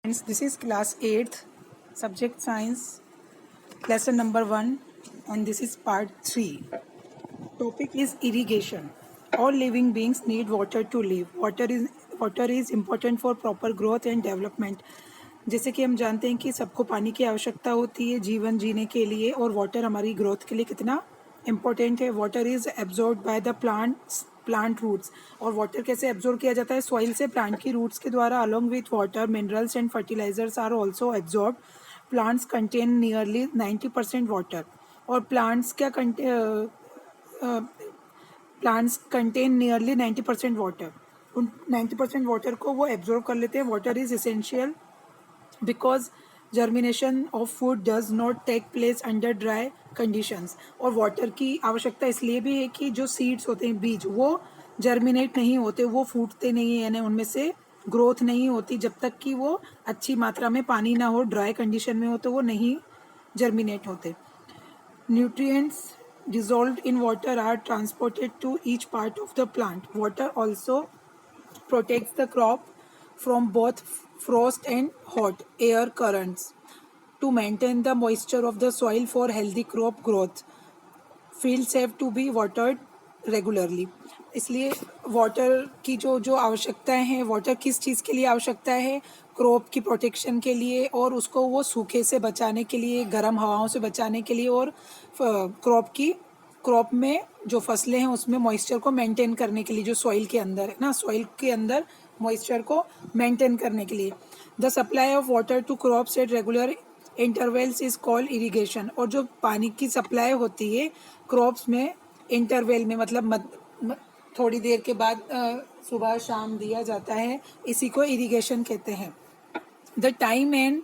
Friends, this is class 8th, subject science, lesson number 1, and this is part 3. Topic is irrigation. All living beings need water to live. Water is important for proper growth and development. जैसे कि हम जानते हैं कि सबको पानी की आवश्यकता होती है जीवन जीने के लिए, और वाटर हमारी ग्रोथ के लिए कितना इम्पोर्टेंट है. Water is absorbed by the plant roots. और वाटर कैसे एब्जॉर्ब किया जाता है? सॉइल से प्लांट की रूट्स के द्वारा. Along with water, minerals and fertilisers are also absorb. Plants contain nearly 90% water. और प्लांट्स कंटेन नियरली 90% वाटर. उन 90% वाटर को वो एब्जॉर्ब कर लेते हैं. Water is essential because germination of food does not take place under dry conditions. और water की आवश्यकता इसलिए भी है कि जो सीड्स होते हैं, बीज, वो जर्मिनेट नहीं होते, वो फूटते नहीं है, यानी उनमें से ग्रोथ नहीं होती जब तक कि वो अच्छी मात्रा में पानी ना हो, ड्राई कंडीशन में हो तो वो नहीं जर्मिनेट होते. Nutrients dissolved in water are transported to each part of the plant. Water also protects the crop from both frost and hot air currents to maintain the moisture of the soil for healthy crop growth. Fields have to be watered regularly. इसलिए water की जो जो आवश्यकताएं हैं, water किस चीज़ के लिए आवश्यकता है? क्रॉप की प्रोटेक्शन के लिए, और उसको वो सूखे से बचाने के लिए, गर्म हवाओं से बचाने के लिए, और क्रॉप में जो फसलें हैं उसमें मॉइस्चर को मेंटेन करने के लिए, जो सॉइल के अंदर है ना, सॉइल के अंदर मॉइस्चर को मेंटेन करने के लिए. The supply of water to crops at regular intervals is called irrigation. और जो पानी की सप्लाई होती है क्रॉप्स में इंटरवल में, मतलब थोड़ी देर के बाद सुबह शाम दिया जाता है, इसी को इरिगेशन कहते हैं. The time and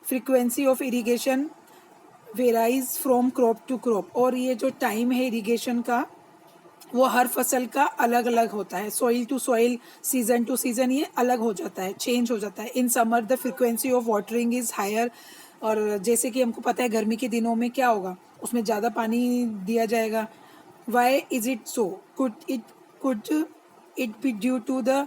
frequency of irrigation varies from crop to crop. और ये जो टाइम है इरिगेशन का, वो हर फसल का अलग अलग होता है. Soil to soil, season to season ये अलग हो जाता है, चेंज हो जाता है. In summer the frequency of watering is higher. और जैसे कि हमको पता है गर्मी के दिनों में क्या होगा, उसमें ज़्यादा पानी दिया जाएगा. Why is it so? could it be due to the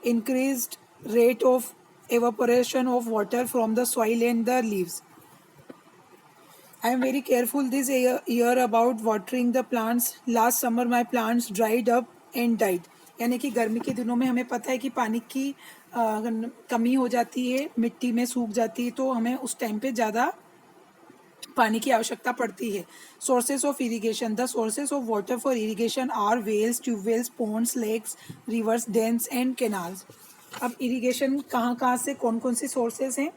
increased rate of evaporation of water from the soil and the leaves? I am very careful this year about watering the plants. Last summer my plants dried up and died. यानी कि गर्मी के दिनों में हमें पता है कि पानी की कमी हो जाती है, मिट्टी में सूख जाती है, तो हमें उस टाइम पे ज़्यादा पानी की आवश्यकता पड़ती है. Sources of irrigation. The sources of water for irrigation are wells, tubewells, ponds, lakes, rivers, dams and canals. अब इरिगेशन कहाँ कहाँ से, कौन कौन सी सोर्सेस हैं?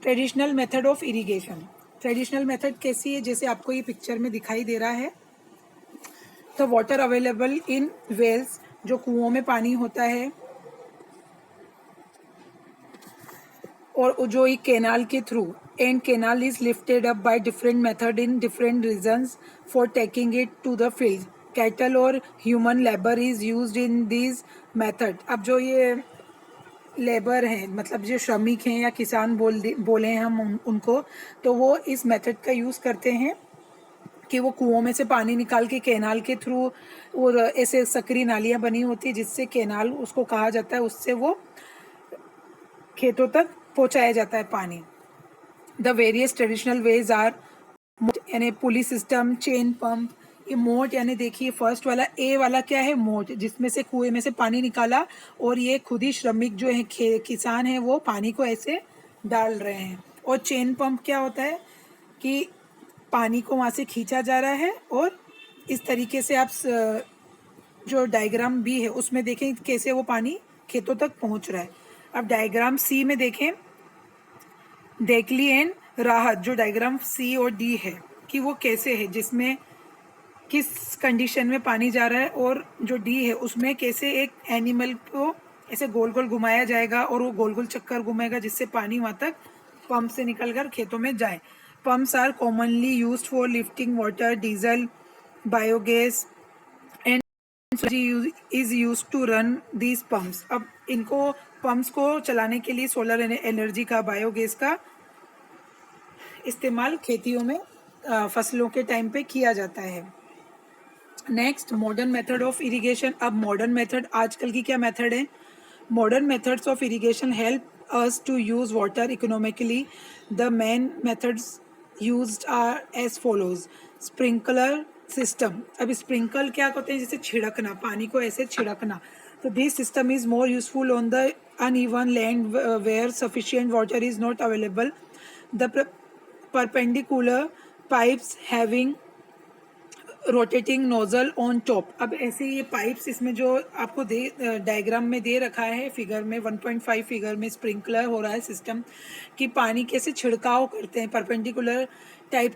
Traditional method of irrigation. Traditional method कैसी है? जैसे आपको ये पिक्चर में दिखाई दे रहा है. The water available in wells, जो कुओं में पानी होता है, और जो एक कैनाल के थ्रू, and canal is lifted up by different method in different regions for taking it to the field. Cattle और human labour is used in this method. अब जो ये लेबर हैं, मतलब जो श्रमिक हैं या किसान बोले हैं हम उनको, तो वो इस मेथड का यूज़ करते हैं कि वो कुओं में से पानी निकाल के कैनाल के थ्रू, और ऐसे सकरी नालियाँ बनी होती है जिससे कैनाल उसको कहा जाता है, उससे वो खेतों तक पहुंचाया जाता है पानी. The various traditional ways are moat, यानी पुली सिस्टम, चेन पंप. ये मोट यानी देखिए फर्स्ट वाला ए वाला क्या है? मोट, जिसमें से कुएं में से पानी निकाला, और ये खुद ही श्रमिक जो है किसान है वो पानी को ऐसे डाल रहे हैं. और चेन पंप क्या होता है कि पानी को वहाँ से खींचा जा रहा है, और इस तरीके से आप जो डायग्राम भी है उसमें देखें कैसे वो पानी खेतों तक पहुँच रहा है. अब डायग्राम सी में देखें, देखली एंड राहत, जो डायग्राम सी और डी है कि वो कैसे है, जिसमें किस कंडीशन में पानी जा रहा है, और जो डी है उसमें कैसे एक एनिमल को ऐसे गोल गोल घुमाया जाएगा, और वो गोल गोल चक्कर घुमाएगा जिससे पानी वहाँ तक पंप से निकलकर खेतों में जाए. Pumps are commonly used for lifting water, diesel, biogas and is used to run these pumps. अब इनको पंप्स को चलाने के लिए सोलर एनर्जी का, बायोगैस का इस्तेमाल खेतियों में फसलों के टाइम पे किया जाता है. Next, modern method of irrigation. अब मॉडर्न मेथड, आजकल की क्या मेथड है? Modern methods of irrigation help us to use water economically. The main methods used are as follows. Sprinkler system. अब स्प्रिंकल क्या करते हैं, जैसे छिड़कना, पानी को ऐसे छिड़कना. तो this system is more useful on the uneven land where sufficient water is not available. The perpendicular pipes having rotating nozzle on top. अब ऐसे ये पाइप्स इसमें जो आपको डायग्राम में दे रखा है फिगर में 1.5 फिगर में स्प्रिंकलर हो रहा है सिस्टम कि पानी कैसे छिड़काव करते हैं परपेंडिकुलर टाइप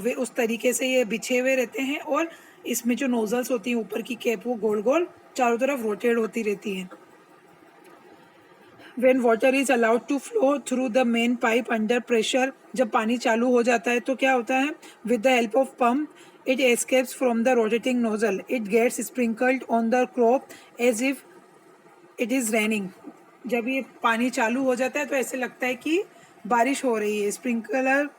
वे उस तरीके से ये बिछे हुए रहते हैं और इसमें जो नोजल्स होती हैं ऊपर की कैप वो गोल गोल चारों तरफ रोटेट होती रहती हैं. When water is allowed to flow through the main pipe under pressure, जब पानी चालू हो जाता है तो क्या होता है, with the help of pump it escapes from the rotating nozzle. It gets sprinkled on the crop as if it is raining. जब ये पानी चालू हो जाता है तो ऐसे लगता है कि बारिश हो रही है. Sprinkler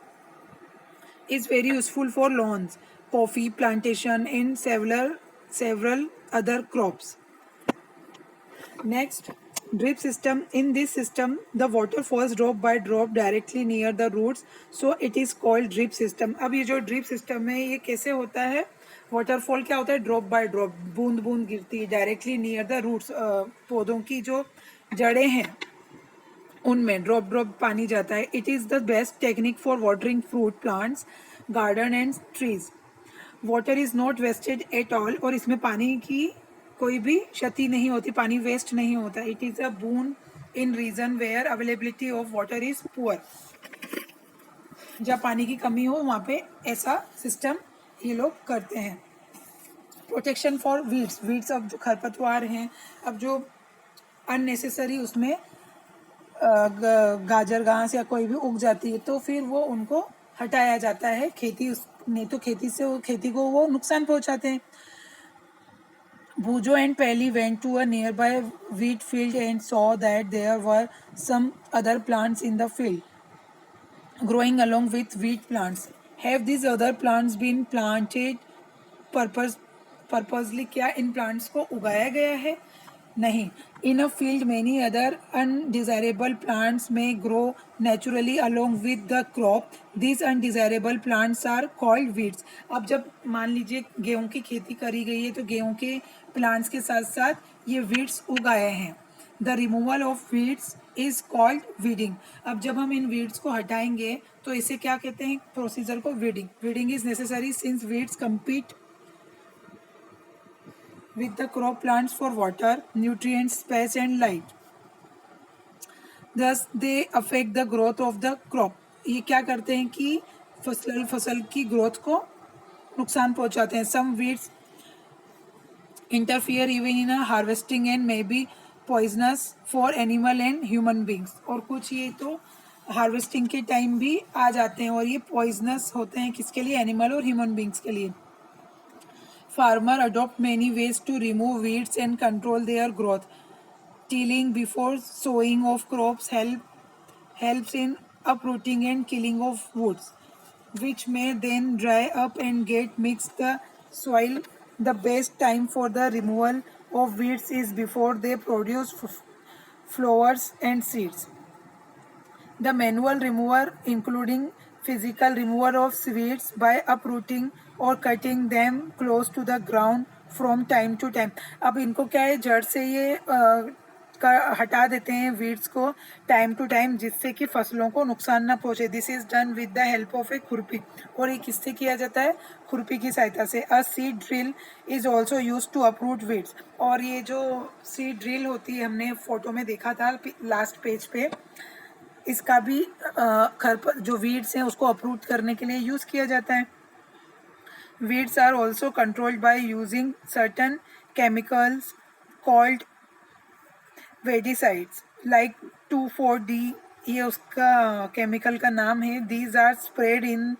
is very useful for lawns, coffee plantation and several other crops. Next, drip system. In this system, the water falls drop by drop directly near the roots, so it is called drip system. अब ये जो drip system है ये कैसे होता है, waterfall क्या होता है, ड्रॉप बाय ड्रॉप, बूंद बूंद गिरती है डायरेक्टली नियर द रूट्स, पौधों की जो जड़ें हैं उनमें ड्रॉप ड्रॉप पानी जाता है. It is the best technique for watering fruit plants, garden and trees. Water is not wasted at all. और इसमें पानी की कोई भी क्षति नहीं होती, पानी वेस्ट नहीं होता. It is a boon in region where availability of water is poor. जहाँ पानी की कमी हो वहाँ पे ऐसा सिस्टम ये लोग करते हैं. Protection for weeds. वीड्स अब जो खरपतवार हैं, अब जो अननेसेसरी उसमें गाजर घास या कोई भी उग जाती है तो फिर वो उनको हटाया जाता है. खेती नहीं तो खेती को वो नुकसान पहुंचाते हैं. Bujo and Pelly went to a nearby wheat field and saw that there were some other plants in the field, growing along with wheat plants. Have these other plants been planted purposely? क्या इन plants को उगाया गया है? नहीं. In a field, many other undesirable plants may grow naturally along with the crop. These undesirable plants are called weeds. अब जब मान लीजिए गेहूं की खेती करी गई है तो गेहूं के प्लांट्स के साथ साथ ये वीड्स उगाए हैं. The removal of weeds is called weeding. अब जब हम इन वीड्स को हटाएंगे तो इसे क्या कहते हैं, प्रोसीजर को weeding. Weeding is necessary since weeds compete with the crop plants for water, nutrients, space and light. Thus they affect the growth of the crop. ये क्या करते हैं कि फसल की ग्रोथ को नुकसान पहुंचाते हैं. Some weeds interfere even in a harvesting and may be poisonous for animal and human beings. और कुछ ये तो हार्वेस्टिंग के टाइम भी आ जाते हैं और ये पॉइजनस होते हैं किसके लिए, एनिमल और ह्यूमन बींग्स के लिए. Farmer adopt many ways to remove weeds and control their growth. Tilling before sowing of crops helps in uprooting and killing of woods, which may then dry up and get mixed the soil. The best time for the removal of weeds is before they produce flowers and seeds. The manual remover, including physical removal of weeds by uprooting or cutting them close to the ground from time to time. अब इनको क्या है, जड़ से ये हटा देते हैं वीड्स को टाइम टू टाइम जिससे कि फसलों को नुकसान ना पहुंचे. This is done with the help of a khurpi. और ये किससे किया जाता है, खुरपी की सहायता से. A seed drill is also use to uproot weeds. और ये जो सीड ड्रिल होती है हमने फोटो में देखा था लास्ट पेज पे, इसका भी जो वीड्स हैं उसको अपरूट करने के लिए यूज़ किया जाता है. Weeds are also controlled by using certain chemicals called weedicides like 2,4-D, ये उसका केमिकल का नाम है. These are spread in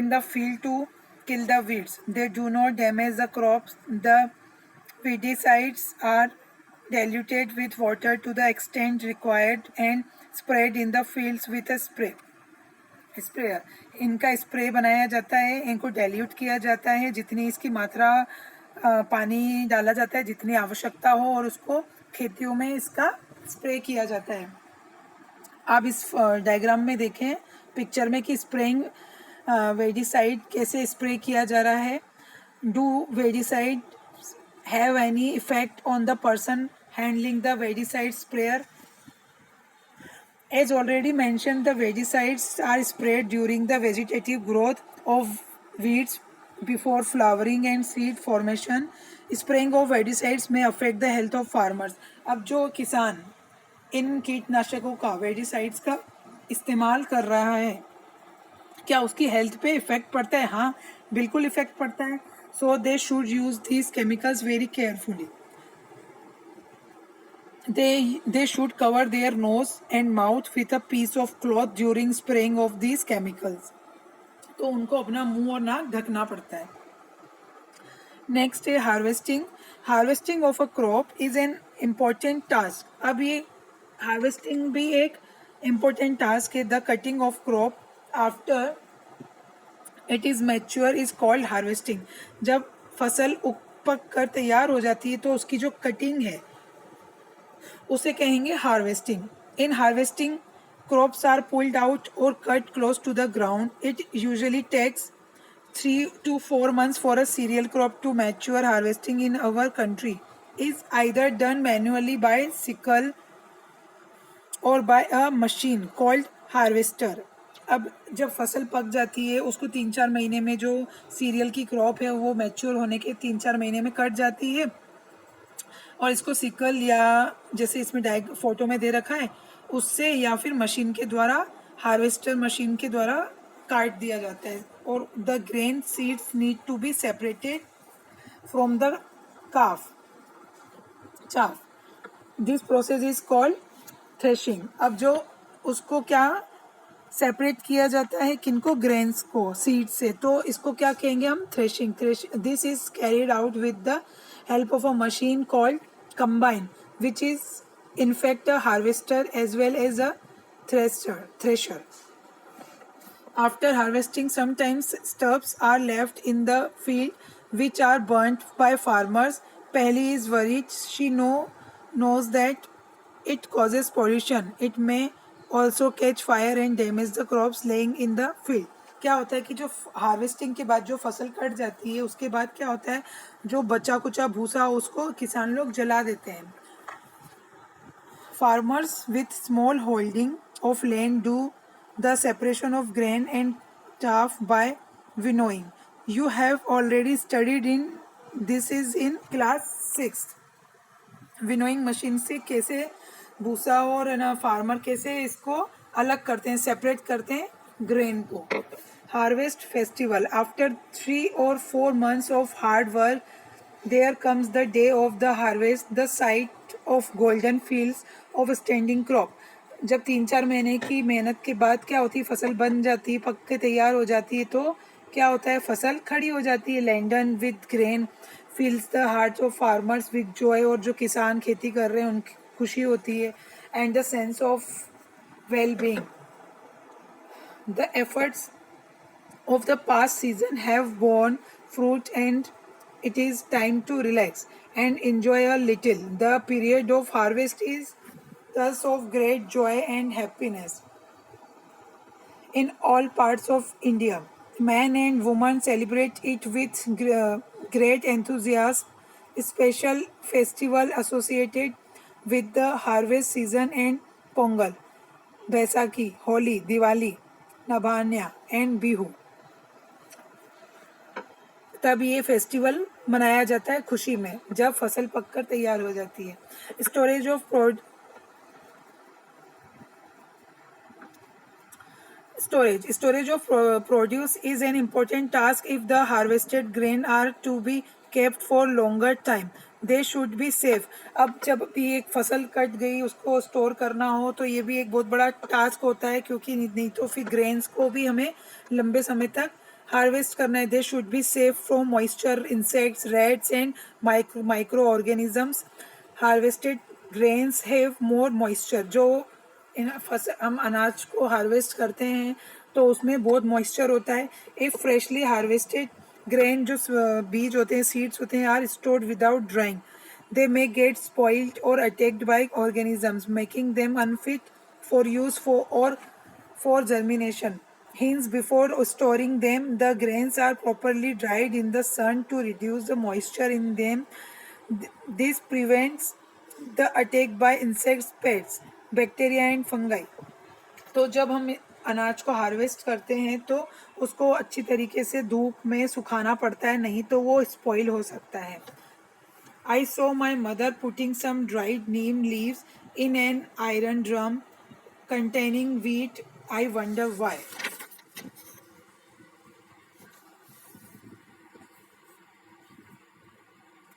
the field to kill the weeds. They do not damage the crops. The weedicides are diluted with water to the extent required and spread in the fields with a sprayer. इनका spray बनाया जाता है, इनको dilute किया जाता है जितनी इसकी मात्रा पानी डाला जाता है जितनी आवश्यकता हो और उसको खेतियों में इसका स्प्रे किया जाता है। आप इस डायग्राम में देखें पिक्चर में कि स्प्रेइंग वेडिसाइड कैसे स्प्रे किया जा रहा है। Do weedicide have any effect on the person handling the weedicide sprayer? As already mentioned, the weedicides are sprayed during the vegetative growth of weeds before flowering and seed formation. Spraying of weedicides may affect the health of farmers. अब जो किसान इन कीटनाशकों का वेडिसाइड्स का इस्तेमाल कर रहा है, क्या उसकी हेल्थ पे इफेक्ट पड़ता है? हाँ, बिल्कुल इफेक्ट पड़ता है। So they should use these chemicals very carefully. They should cover their nose and mouth with a piece of cloth during spraying of these chemicals. तो उनको अपना मुंह और नाक ढकना पड़ता है। नेक्स्ट है harvesting. Harvesting of a crop is an important task. अब ये हार्वेस्टिंग भी एक इम्पॉर्टेंट टास्क है। The cutting of crop after it is mature is called harvesting. जब फसल पक कर तैयार हो जाती है तो उसकी जो कटिंग है उसे कहेंगे harvesting. In harvesting crops are pulled out or cut close to the ground. It usually takes 3 to 4 months for a cereal crop to mature. Harvesting in our country is either done manually by sickle or by a machine called harvester. अब जब फसल पक जाती है उसको 3-4 महीने में जो सीरियल की क्रॉप है वो मैच्योर होने के 3-4 महीने में कट जाती है और इसको सिकल या जैसे इसमें फोटो में दे रखा है उससे या फिर मशीन के द्वारा हार्वेस्टर मशीन के द्वारा काट दिया जाता है। और the grain seeds need to be separated from the chaff. This process is called threshing. अब जो उसको क्या सेपरेट किया जाता है, किनको? ग्रेन्स को सीड से, तो इसको क्या कहेंगे हम? Threshing. This is carried out with the help of a machine called combine, which is in fact a harvester as well as a thresher. After harvesting, sometimes stubs are left in the field which are burnt by farmers. Pehli is worried. She knows that it causes pollution. It may also catch fire and damage the crops laying in the field. क्या होता है कि जो harvesting के बाद जो फसल cut जाती है उसके बाद क्या होता है, जो बचा कुचा भूसा उसको किसान लोग जला देते हैं। Farmers with small holding of land do the separation of grain and chaff by winnowing. You have already studied in this is in class 6। Winnowing machine से कैसे भूसा और ना फार्मर कैसे इसको अलग करते हैं, सेपरेट करते हैं ग्रेन को। Harvest festival. After 3 or 4 months of hard work, there comes the day of the harvest, the sight of golden fields of standing crop. जब 3-4 महीने की मेहनत के बाद क्या होती है, फसल बन जाती है, पक के तैयार हो जाती है, तो क्या होता है, फसल खड़ी हो जाती है। Laden with grain feels the hearts of farmers with joy. और जो किसान खेती कर रहे हैं उनकी खुशी होती है। And the sense of well being. The efforts of the past season have borne fruit and it is time to relax and enjoy a little. The period of harvest is thus of great joy and happiness in all parts of India. Man and woman celebrate it with great enthusiasm. Special festival associated with the harvest season and Pongal, Baisakhi, Holi, Diwali, Nabhanya and Bihu। तब ये festival मनाया जाता है खुशी में जब फसल पककर तैयार हो जाती है। Storage of produce is an important task. If the harvested grain are to be kept for longer time they should be safe. अब जब भी एक फसल कट गई उसको स्टोर करना हो तो ये भी एक बहुत बड़ा टास्क होता है, क्योंकि नहीं तो फिर ग्रेन्स को भी हमें लंबे समय तक हार्वेस्ट करना है। दे should be safe from moisture, insects, rats and micro organisms. Harvested grains have more moisture. जो हम अनाज को हार्वेस्ट करते हैं तो उसमें बहुत मॉइस्चर होता है। इफ फ्रेशली हार्वेस्टेड ग्रेन जो बीज होते हैं, सीड्स होते हैं, are stored without drying they may get spoiled or attacked by organisms, making them unfit for use for germination. Hence, before storing them, the grains are properly dried in the sun to reduce the moisture in them. This prevents the attack by insects, pests, bacteria and fungi. तो जब हम अनाज को harvest करते हैं तो उसको अच्छी तरीके से धूप में सुखाना पड़ता है, नहीं तो वो स्पॉइल हो सकता है. I saw my mother putting some dried neem leaves in an iron drum containing wheat. I wonder why.